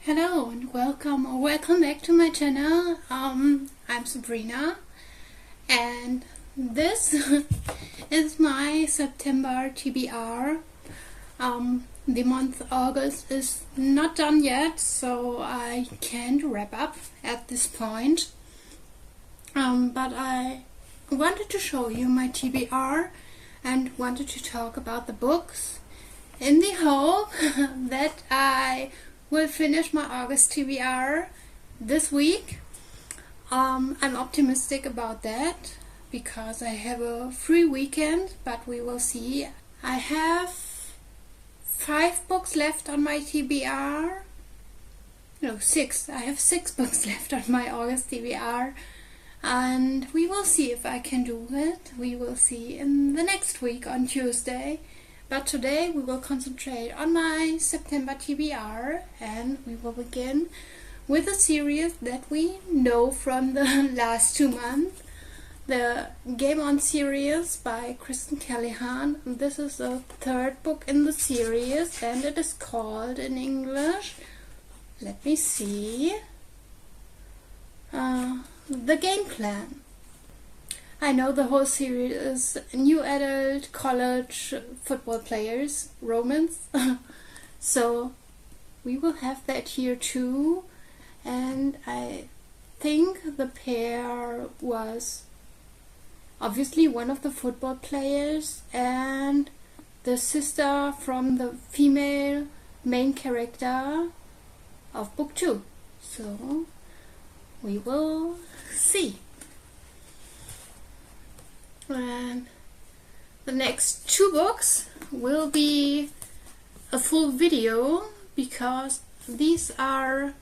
Hello and welcome or welcome back to my channel. I'm Sabrina and this is my September TBR. The month August is not done yet, so I can't wrap up at this point. But I wanted to show you my TBR and wanted to talk about the books in the hope that I will finish my August TBR this week. I'm optimistic about that because I have a free weekend, but we will see. I have 5 books left on my TBR. No, 6. I have 6 books left on my August TBR, and we will see if I can do it. We will see in the next week on Tuesday. But today we will concentrate on my September TBR, and we will begin with a series that we know from the last 2 months, the Game On series by Kristen Callahan. This is the 3rd book in the series, and it is called in English, let me see, The Game Plan. I know the whole series is new adult college football players romance, so we will have that here too. And I think the pair was obviously one of the football players and the sister from the female main character of book 2. So we will see. And the next 2 books will be a full video because these are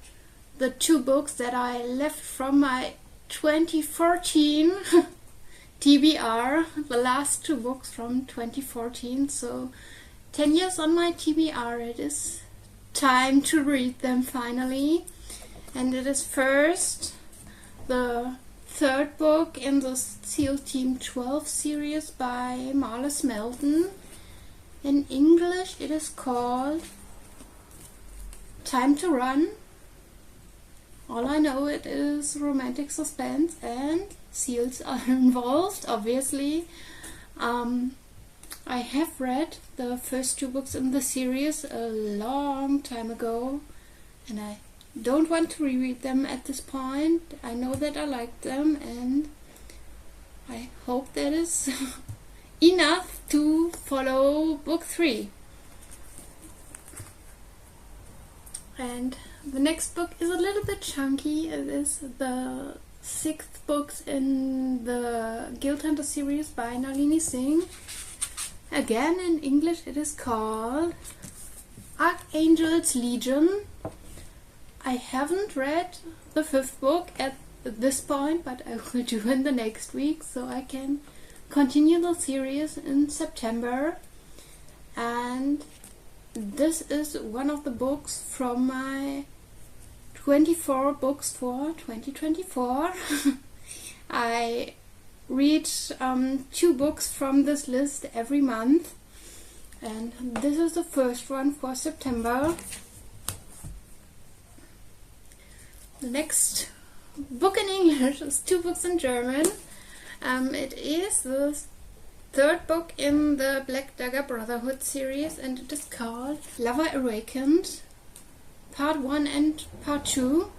the 2 books that I left from my 2014 TBR, the last 2 books from 2014. So 10 years on my TBR, it is time to read them finally. And it is first the 3rd book in the SEAL Team 12 series by Marlis Melton. In English it is called Time to Run. All I know, it is romantic suspense and SEALs are involved, obviously. I have read the first 2 books in the series a long time ago, and I don't want to reread them at this point. I know that I like them, and I hope that is enough to follow book 3. And the next book is a little bit chunky. It is the 6th book in the Guild Hunter series by Nalini Singh. Again, in English it is called Archangels Legion. I haven't read the 5th book at this point, but I will do in the next week so I can continue the series in September. And this is one of the books from my 24 books for 2024. I read 2 books from this list every month, and this is the first one for September. The next book in English is 2 books in German. It is the 3rd book in the Black Dagger Brotherhood series, and it is called Lover Awakened, Part 1 and Part 2.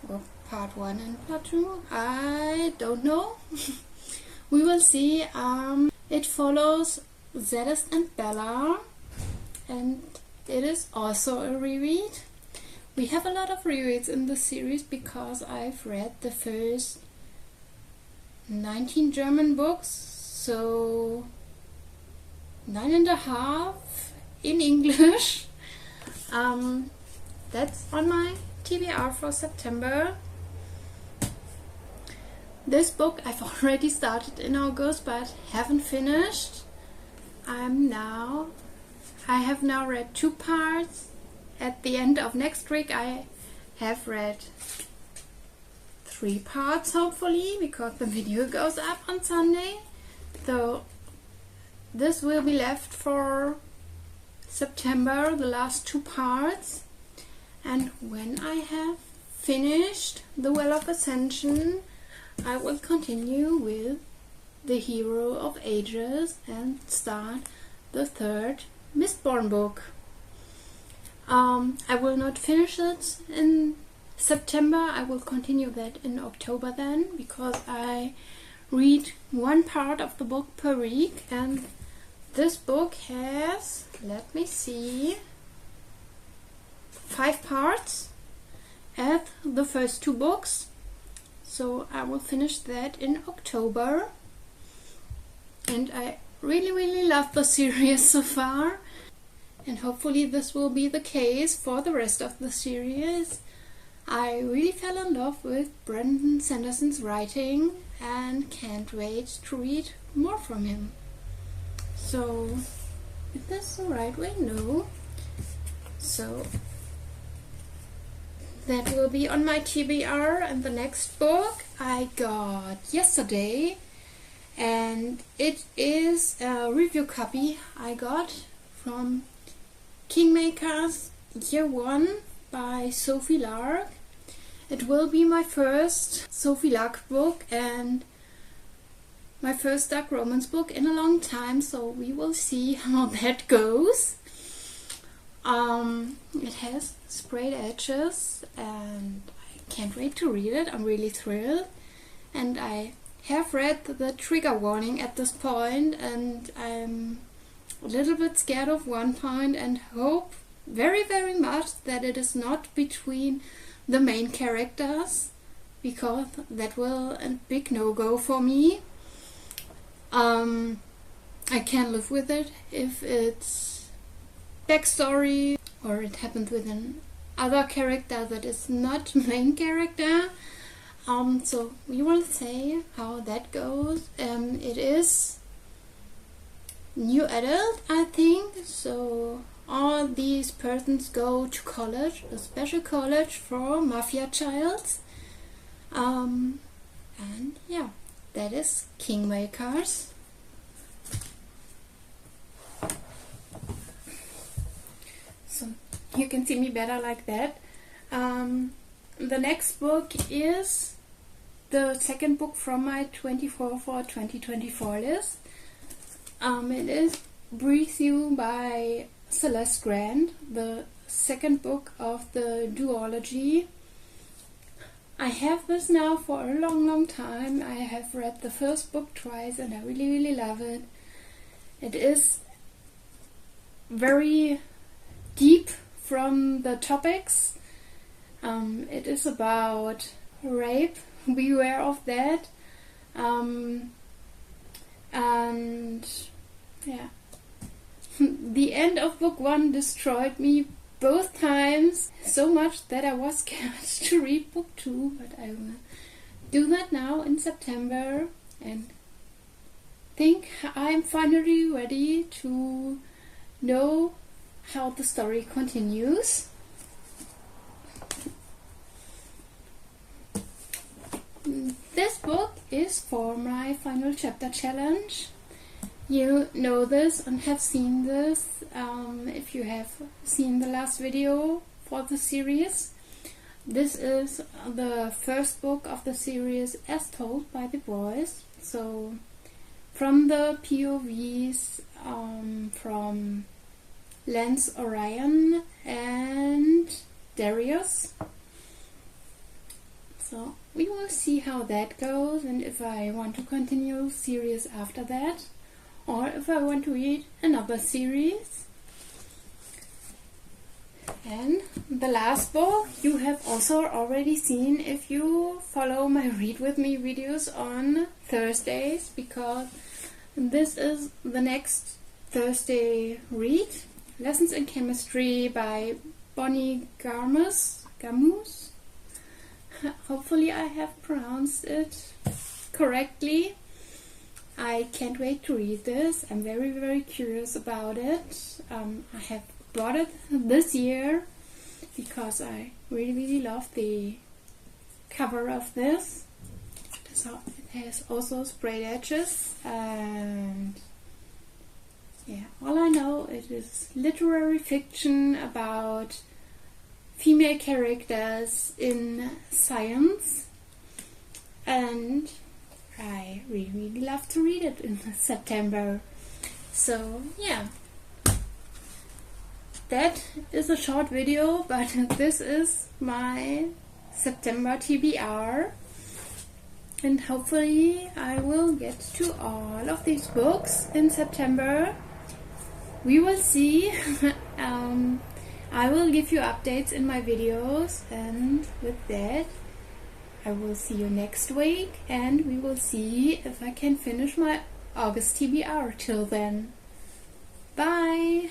Or Part 1 and Part 2? I don't know. We will see. It follows Zedis and Bella, and it is also a reread. We have a lot of rereads in the series because I've read the first 19 German books, so 9.5 in English. That's on my TBR for September. This book I've already started in August but haven't finished. I have now read 2 parts. At the end of next week I have read 3 parts, hopefully, because the video goes up on Sunday. So this will be left for September, the last 2 parts. And when I have finished the Well of Ascension, I will continue with the Hero of Ages and start the third Mistborn book. I will not finish it in September. I will continue that in October then, because I read one part of the book per week, and this book has, let me see, 5 parts at the first 2 books. So I will finish that in October, and I really love the series so far, and hopefully this will be the case for the rest of the series. I really fell in love with Brandon Sanderson's writing and can't wait to read more from him. So, is this the right way? No. So, that will be on my TBR, and the next book I got yesterday, and it is a review copy I got from Kingmaker's Year 1 by Sophie Lark. It will be my first Sophie Lark book and my first dark romance book in a long time, so we will see how that goes. It has sprayed edges and I can't wait to read it. I'm really thrilled, and I have read the trigger warning at this point, and I'm a little bit scared of one point and hope very much that it is not between the main characters, because that will a big no-go for me. I can't live with it if it's backstory or it happened with an other character that is not main character. So we will see how that goes. It is new adult, I think, so all these persons go to college, a special college for mafia childs. And yeah, that is Kingmakers. So you can see me better like that. The next book is the second book from my 24 for 2024 list. It is Breathe You by Celeste Grant, the second book of the duology. I have this now for a long time. I have read the first book twice and I really love it. It is very deep from the topics. It is about rape, beware of that. And yeah, the end of book 1 destroyed me both times so much that I was scared to read book 2, but I will do that now in September and think I'm finally ready to know how the story continues. This book is for my final chapter challenge. You know this and have seen this if you have seen the last video for the series. This is the first book of the series as told by the boys. So from the POVs from Lance Orion and Darius. So we will see how that goes, and if I want to continue series after that, or if I want to read another series. And the last book you have also already seen if you follow my Read With Me videos on Thursdays, because this is the next Thursday read, Lessons in Chemistry by Bonnie Garmus. Hopefully I have pronounced it correctly. I can't wait to read this. I'm very curious about it. I have bought it this year because I really love the cover of this. So it has also sprayed edges, and yeah, all I know, it is literary fiction about female characters in science, and I really love to read it in September. So yeah, that is a short video, but this is my September TBR, and hopefully I will get to all of these books in September. We will see. I will give you updates in my videos, and with that I will see you next week, and we will see if I can finish my August TBR till then. Bye!